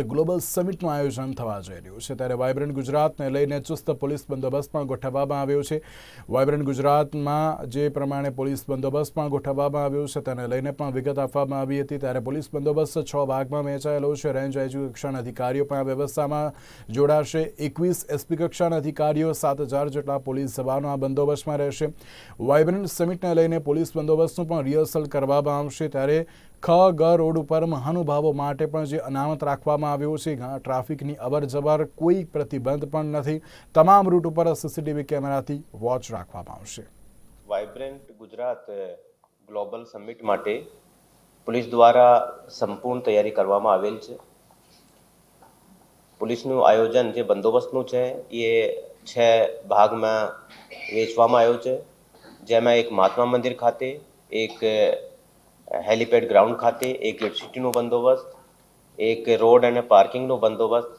Global સમિટનું આયોજન થવા જઈ રહ્યું છે ત્યારે વાઇબ્રન્ટ ગુજરાતને લઈને ચુસ્ત પોલીસ બંદોબસ્ત પણ ગોઠવવામાં આવ્યો છે। વાઇબ્રન્ટ ગુજરાતમાં જે પ્રમાણે પોલીસ બંદોબસ્ત પણ ગોઠવવામાં આવ્યો છે તેને લઈને પણ વિગત આપવામાં આવી હતી। ત્યારે પોલીસ બંદોબસ્ત 6 ભાગમાં વહેંચાયેલો છે। રેન્જ આઈજી કક્ષાના અધિકારીઓ પણ આ વ્યવસ્થામાં જોડાશે। 21 એસપી કક્ષાના અધિકારીઓ 7000 જેટલા પોલીસ જવાનો આ બંદોબસ્તમાં રહેશે। વાઇબ્રન્ટ સમિટને લઈને પોલીસ બંદોબસ્તનું પણ રિહર્સલ કરવામાં આવશે। ત્યારે ખ ગ રોડ ઉપર મહાનુભાવો માટે પણ જે અનામત રાખવામાં આવ્યો છે, ટ્રાફિકની અવર જવર કોઈ પ્રતિબંધ પણ નથી। તમામ રૂટ ઉપર સીસીટીવી કેમેરાથી વોચ રાખવામાં આવશે। વાઇબ્રન્ટ ગુજરાત ગ્લોબલ સમિટ માટે પોલીસ દ્વારા સંપૂર્ણ તૈયારી કરવામાં આવેલ છે। પોલીસનું આયોજન જે બંદોબસ્તનું છે એ 6 ભાગમાં વહેંચવામાં આવ્યો છે, જેમાં એક મહાત્મા મંદિર ખાતે, એક હેલીપેડ ગ્રાઉન્ડ ખાતે, એક ઇલેક્ટ્રિસિટીનો બંદોબસ્ત, એક રોડ અને પાર્કિંગનો બંદોબસ્ત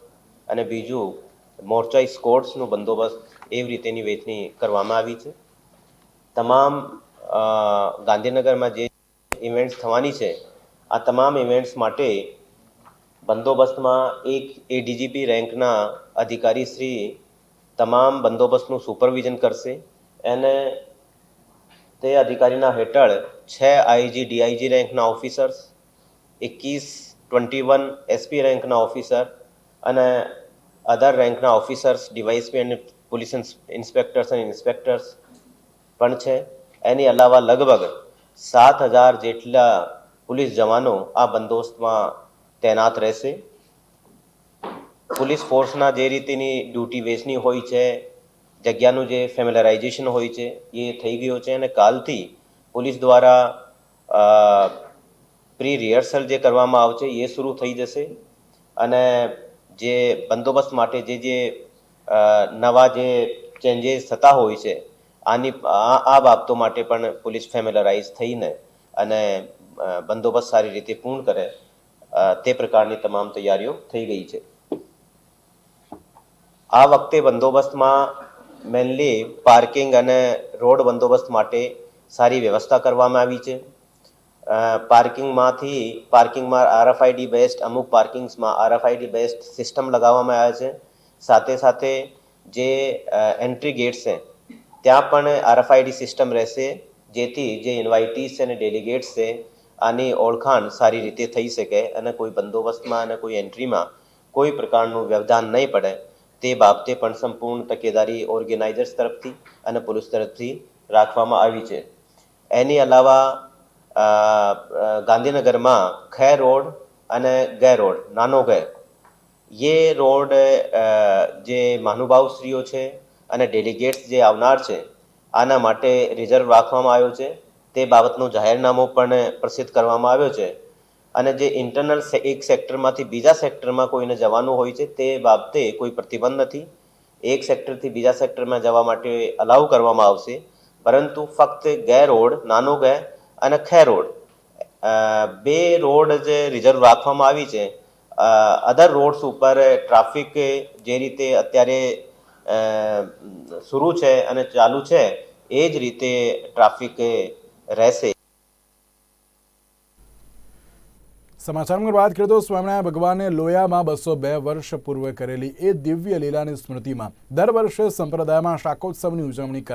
અને બીજું મોરચા સ્કોડ્સનો બંદોબસ્ત એવી રીતેની વહેંચણી કરવામાં આવી છે। તમામ ગાંધીનગરમાં જે ઇવેન્ટ્સ થવાની છે આ તમામ ઇવેન્ટ્સ માટે બંદોબસ્તમાં એક એડીજીપી રેન્કના અધિકારી શ્રી તમામ બંદોબસ્તનું સુપરવિઝન કરશે અને તે અધિકારીના હેઠળ 6 આઈજી ડીઆઈજી રેન્કના ઓફિસર્સ, 21 એસપી રેન્કના ઓફિસર અને અધર રેન્કના ઓફિસર્સ, ડીવાયએસપી અને પોલીસ ઇન્સ્પેક્ટર્સ અને ઇન્સ્પેક્ટર્સ પણ છે। એની અલાવા લગભગ 7000 જેટલા પોલીસ જવાનો આ બંદોબસ્તમાં તૈનાત રહેશે। પોલીસ ફોર્સના જે રીતેની ડ્યુટી વહેંચણી હોય છે, જગ્યાનું જે ફેમિલરાઇઝેશન હોય છે એ થઈ ગયો છે અને કાલથી પોલીસ દ્વારા પ્રી રિહર્સલ જે કરવામાં આવશે એ શરૂ થઈ જશે અને જે બંદોબસ્ત માટે જે નવા જે ચેન્જીસ થતા હોય છે આ બાબતો માટે પણ પોલીસ ફેમિલરાઇઝ થઈને અને બંદોબસ્ત સારી રીતે પૂર્ણ કરે તે પ્રકારની તમામ તૈયારીઓ થઈ ગઈ છે। આ વખતે બંદોબસ્તમાં મેનલી પાર્કિંગ અને રોડ બંદોબસ્ત માટે સારી વ્યવસ્થા કરવામાં આવી છે। પાર્કિંગમાં આરએફઆઈડી બેસ્ડ અમુક પાર્કિંગ્સમાં આરએફઆઈડી બેસ્ડ સિસ્ટમ લગાવવામાં આવ્યા છે। સાથે સાથે જે એન્ટ્રી ગેટ્સ છે ત્યાં પણ આરએફઆઈડી સિસ્ટમ રહેશે, જેથી જે ઇન્વાઇટીસ અને ડેલિગેટ્સ છે આની ઓળખાણ સારી રીતે થઈ શકે અને કોઈ બંદોબસ્તમાં અને કોઈ એન્ટ્રીમાં કોઈ પ્રકારનું વ્યવધાન નહીં પડે તે બાબતે પણ સંપૂર્ણ તકેદારી ઓર્ગેનાઇઝર્સ તરફથી અને પોલીસ તરફથી રાખવામાં આવી છે। એની અલાવા ગાંધીનગરમાં ખૈર રોડ અને ગै રોડ, નાનો ગै, ये રોડ જે મહાનુભાવશ્રીઓ છે અને ડેલિગેટ્સ જે આવનાર છે આના માટે રિઝર્વ રાખવામાં આવ્યો છે। તે બાબતનું જાહેરનામું પણ પ્રસિદ્ધ કરવામાં આવ્યો છે અને જે ઇન્ટરનલ એક સેક્ટરમાંથી બીજા સેક્ટરમાં કોઈને જવાનું હોય છે તે બાબતે કોઈ પ્રતિબંધ નથી। એક સેક્ટરથી બીજા સેક્ટરમાં જવા માટે અલાઉ કરવામાં આવશે, પરંતુ ફક્ત ગै રોડ, નાનો ગै અને ખૈર રોડ, 2 રોડ જે રિઝર્વ રાખવામાં આવી છે। અધર રોડ્સ ઉપર ટ્રાફિક જે રીતે અત્યારે શરૂ છે અને ચાલુ છે એ જ રીતે ટ્રાફિક રહેશે। સમાચારમાં વાત કરીએ તો સ્વામિનારાયણ ભગવાને લોયામાં 202 વર્ષ પૂર્વે કરેલી એ દિવ્ય લીલાની સ્મૃતિમાં દર વર્ષે સંપ્રદાયમાં શાકોત્સવની ઉજવણી